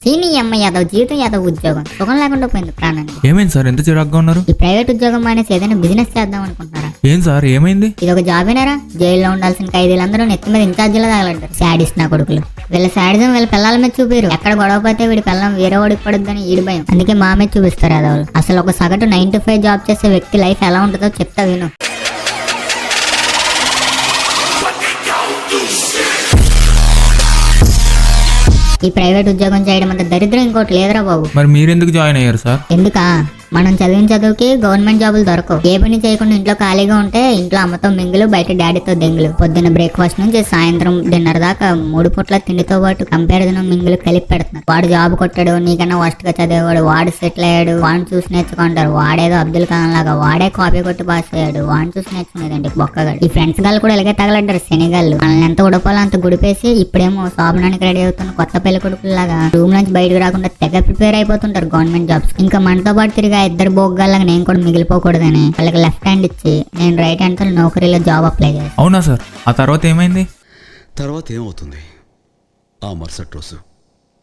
చీనీ అమ్మాయి యాదవ్ జీవితం యాదవ్ ఉద్యోగం సుఖం లేకుండా పోయింది ప్రాణానికి. ఏమైంది సార్ ఎంత చిరాగ్గా ఉన్నారు? ఈ ప్రైవేట్ ఉద్యోగం మానేసి ఏదైనా బిజినెస్ చేద్దాం అనుకుంటున్నారా? ఏం సార్ ఏమైంది? ఇది ఒక జాబేనారా? జైల్లో ఉండాల్సిన ఖైదీలందరూ నెత్తి మీద ఇన్ఛార్జీలో తగలంటారు. శాడిస్ట్ నా కొడుకులు. వీళ్ళ శాడిజం వీళ్ళ పిల్లల మీద చూపిరు. ఎక్కడ గొడవ పడితే వీడి పిల్లం వేరే వాడికి పడుద్దని ఈడి భయం. అందుకే మా మీద చూపిస్తారు యాదవులు. అసలు ఒక సగటు 9 to 5 జాబ్ చేసే వ్యక్తి లైఫ్ ఎలా ఉంటుందో చెప్తా విను. ఈ ప్రైవేట్ ఉద్యోగం చేయడం అంత దరిద్రం ఇంకోటి లేదురా బాబు. మరి మీరెందుకు జాయిన్ అయ్యారు సార్? ఎందుకా? మనం చదివిన చదువుకి గవర్నమెంట్ జాబులు దొరకవు. ఏ పని చేయకుండా ఇంట్లో ఖాళీగా ఉంటే ఇంట్లో అమ్మతో మింగులు, బయట డాడీతో దెంగులు. పొద్దున్న బ్రేక్ఫాస్ట్ నుంచి సాయంత్రం డిన్నర్ దాకా 3 పూట్ల తిండితో పాటు కంపారిజన్ మింగులు కలిపి పెడుతున్నారు. వాడు జాబ్ కొట్టాడు, నీకన్నా వర్స్ట్ గా చదివేవాడు, వాడు సెటిల్ అయ్యాడు, వాడిని చూసి నేర్చుకుంటారు. వాడేదో అబ్దుల్ కలాం లాగా వాడే కాపీ కొట్టి పాస్ అయ్యాడు, వాడిని చూసి నేర్చుకునేదండి బొక్కగాడు. ఈ ఫ్రెండ్స్ గాళ్ళు కూడా ఇలాగే తగలడ్డారు శనిగాళ్ళు. మనల్ని ఎంత ఉడపాలో అంత గుడిపేసి ఇప్పుడేమో శోభనానికి రెడీ అవుతున్న కొత్త పెళ్లి కొడుకులాగా రూమ్ నుంచి బయటకు రాకుండా తెగ ప్రిపేర్ అయిపోతుంటారు గవర్నమెంట్ జాబ్స్. ఇంకా మనతో పాటు తిరిగి ఇద్దరు బోగ్గాళ్ళగా నేను కూడా మిగిలిపోకూడదని వాళ్ళకి లెఫ్ట్ హ్యాండ్ ఇచ్చి నేను రైట్ హ్యాండ్ తో నౌకరీలో జాబ్ అప్లై చేశాను. అవునా సార్? ఆ తర్వాత ఏమైంది? తర్వాత ఏమవుతుంది? ఆ మరుసటి రోజు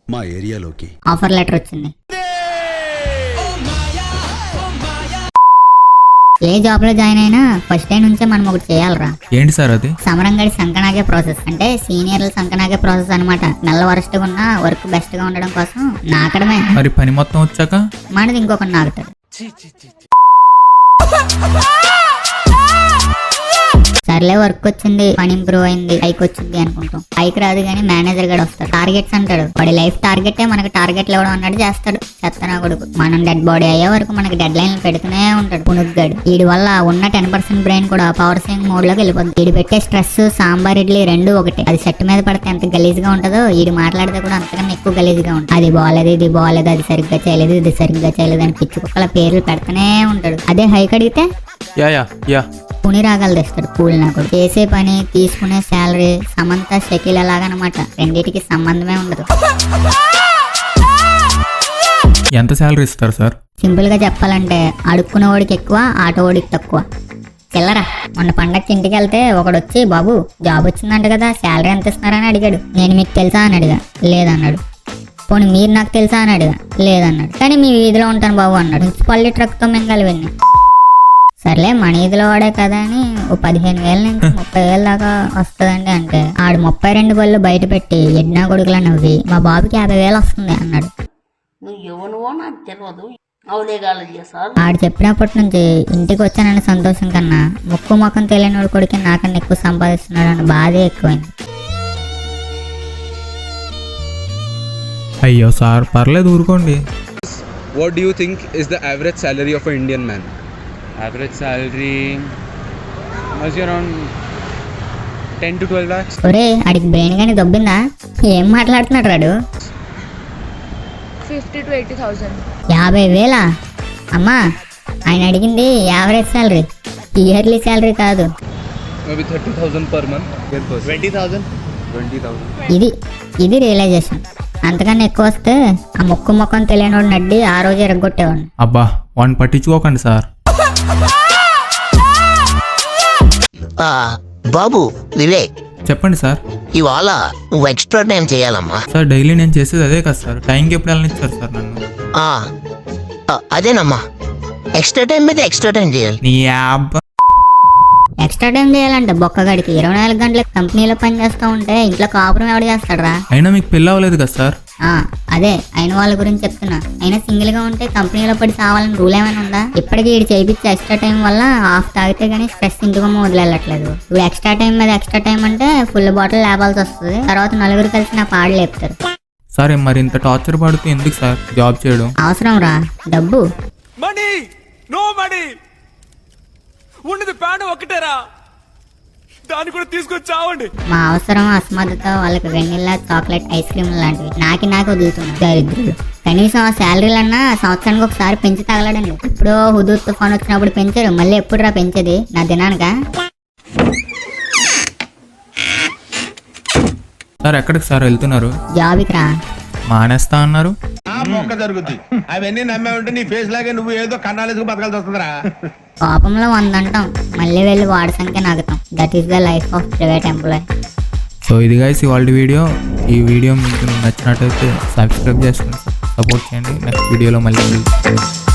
మా ఏరియాలోకి ఆఫర్ లెటర్ వచ్చింది. ఏ జాబ్ లో జాయిన్ అయినా ఫస్ట్ డే నుంచే మనం ఒకటి చేయాలరా. ఏంటి సార్ అది? సమరంగడి సంకనాగే ప్రాసెస్. అంటే సీనియర్ల సంకనాగే ప్రాసెస్ అనమాట. నెల వరస్ట్ గా ఉన్న వర్క్ బెస్ట్ గా ఉండడం కోసం నాకడమే. మరి పని మొత్తం వచ్చాక మనది ఇంకొక నాకుతాడు. సర్లే వర్క్ వచ్చింది, పని ఇంప్రూవ్ అయింది, పైకి వచ్చింది అనుకుంటాం. పైకి రాదు కానీ మేనేజర్ గడు వస్తాడు. టార్గెట్స్ అంటాడు. వాడి లైఫ్ టార్గెటే మనకి టార్గెట్లు ఇవ్వడం అన్నట్టు చేస్తాడు. చెత్తనా కొడుకు. మనం డెడ్ బాడీ అయ్యే వరకు మనకి డెడ్ లైన్లు పెడుతూనే ఉంటాడు పునుగ్గాడు. వీడి వల్ల ఉన్న 10% బ్రెయిన్ కూడా పవర్ సేవింగ్ మోడ్ లోకి వెళ్ళిపోతుంది. వీడి పెట్టే స్ట్రెస్ సాంబార్ ఇడ్లీ రెండు ఒకటి. అది సెట్ మీద పడితే ఎంత గలీజ్ గా ఉంటుందో వీడి మాట్లాడితే కూడా అంతకన్నా ఎక్కువ గలీజ్ గా ఉంటుంది. అది బాగాలేదు, ఇది బాగాలేదు, అది సరిగ్గా చేయలేదు, ఇది సరిగ్గా చేయలేదు అని పిచ్చి కుక్కల పేర్లు పెడుతూనే ఉంటాడు. అదే హైక్ అడిగితే యా పుని రాగాలు తెస్తాడు. పూలు నాకు చేసే పని తీసుకునే శాలరీ సమంత షకీల్ అలాగనమాట. రెండింటికి సంబంధమే ఉండదు. ఎంత శాలరీ ఇస్తారు సార్? సింపుల్ గా చెప్పాలంటే అడుక్కునే వాడికి ఎక్కువ, ఆటో వాడికి తక్కువ. చిల్లరా. మొన్న పండగకి ఇంటికి వెళ్తే ఒకడు వచ్చి బాబు జాబ్ వచ్చిందంట కదా, శాలరీ ఎంత ఇస్తున్నారని అడిగాడు. నేను మీకు తెలుసా అని అడిగా. లేదన్నాడు. పోనీ మీరు నాకు తెలుసా అని అడిగా. లేదన్నాడు. కానీ మీ వీధిలో ఉంటాను బాబు అన్నాడు. మున్సిపాలిటీ ట్రక్ తో మింగాలి వెళ్ళి. సర్లే మన ఈదిలో వాడే కదా అని ఓ 15,000 నుంచి 30,000 దాకా వస్తుందండి అంటే ఆడు 32 బళ్ళు బయట పెట్టి ఎడ్నా కొడుకులా నవ్వి మా బాబుకి 50,000 వస్తుంది అన్నాడు. ఆడు చెప్పినప్పటి నుంచి ఇంటికి వచ్చానన్న సంతోషం కన్నా ముక్కు ముఖం తెలియని వాడు కొడుకు నాకన్నా ఎక్కువ సంపాదిస్తున్నాడు అన్న బాధే ఎక్కువైంది. అయ్యో సార్ పర్లేదు ఊరుకోండి. What do you think is the average salary of an Indian man? Average salary was around 10 to 12 lakhs. ఒరే ఆడికి బ్రెయిన్ గానీ దొబ్బిందా? ఏం మాట్లాడుతున్నాడు రాడు? 50 to 80,000. 50,000? అమ్మా ఆయన అడిగింది యావరేజ్ శాలరీ, ఇయర్లీ శాలరీ కాదు. Maybe 30,000 per month. 20,000. ఇది రియలైజేషన్. అంతకన్నా ఎక్కువ వస్తే ఆ ముఖం తెలియని నడ్డి ఆ రోజు ఎరగొట్టేవాడిని. అబ్బా వాడిని పట్టించుకోకండి సార్. బాబు వివేక్, చెప్పండి సార్. ఇవాళ నువ్వు ఎక్స్ట్రా టైం చేయాలమ్మా. సార్ డైలీ నేను చేసేది అదే కదా సార్. టైంకి ఎప్పుడు వెళ్ళనిచ్చారు సార్ నన్ను? అదేనమ్మా, ఎక్స్ట్రా టైం మీద ఎక్స్ట్రా టైం చేయాలి. నీ యాబ్ ఎక్స్ట్రా టైం చేయాలంటే బొక్కగాడికి 24 గంటలకు కంపెనీలో పని చేస్తూ ఉంటే ఇంట్లో కాపురం ఎవడు చేస్తాడరా? అయినా మీకు పెళ్ళి అవ్వలేదు కదా సార్? అదే అయిన వాళ్ళ గురించి చెప్తున్నా. అయినా సింగిల్ గా ఉంటే కంపెనీలో పడి సావాలని రూల్ ఏమైనా ఉందా? ఇప్పటికీ వీడు చేయించే ఎక్స్ట్రా టైం వల్ల హాఫ్ తాగితే గానీ స్ట్రెస్ ఇంటికి వదిలేట్లేదు. ఇప్పుడు ఎక్స్ట్రా టైం మీద ఎక్స్ట్రా టైం అంటే ఫుల్ బాటిల్ లేపాల్సి వస్తుంది. తర్వాత నలుగురు కలిసి నా పాడు లేపుతారు. సరే మరి ఇంత టార్చర్ పడుతూ ఎందుకు సార్ జాబ్ చేయడం? అవసరం రా డబ్బు. మనీ నో మనీ ఉన్నది ప్యాన్ ఒకటేరా, దాన్ని కూడా తీసుకొచ్చి చావండి. మా అవసరం అసమర్థతో వాళ్ళకి వెనిల్లా చాక్లెట్ ఐస్ క్రీమ్ లాంటివి నాకు వదులుతున్నారు దరిద్రులు. కనీసం ఆ శాలరీలన్నా సంవత్సరానికి ఒకసారి పెంచి తగలడండి. ఎప్పుడో హుదూద్ తుఫాన్ వచ్చినప్పుడు పెంచారు, మళ్ళీ ఎప్పుడు రా పెంచేది? నా దినానికా? సార్ ఎక్కడికి సార్ వెళ్తున్నారు? జాబ్కి రా. మానేస్తా అన్నారు. జరుగుద్ది అవన్నీ నమ్మే ఉంటే నీ ఫేస్ లాగే నువ్వు ఏదో కన్నాలేసుకు బతకాల్సి వస్తుందిరా. కోపంలో 100 అంటాం, మళ్ళీ వెళ్ళి వాడి సంఖ్య నాగుతాం. That is the life of private employee. So ఇది గైస్ ఇవాళ వీడియో. ఈ వీడియో మీకు నచ్చినట్టయితే సబ్స్క్రైబ్ చేసుకుని సపోర్ట్ చేయండి. నెక్స్ట్ వీడియోలో మళ్ళీ కలుద్దాం.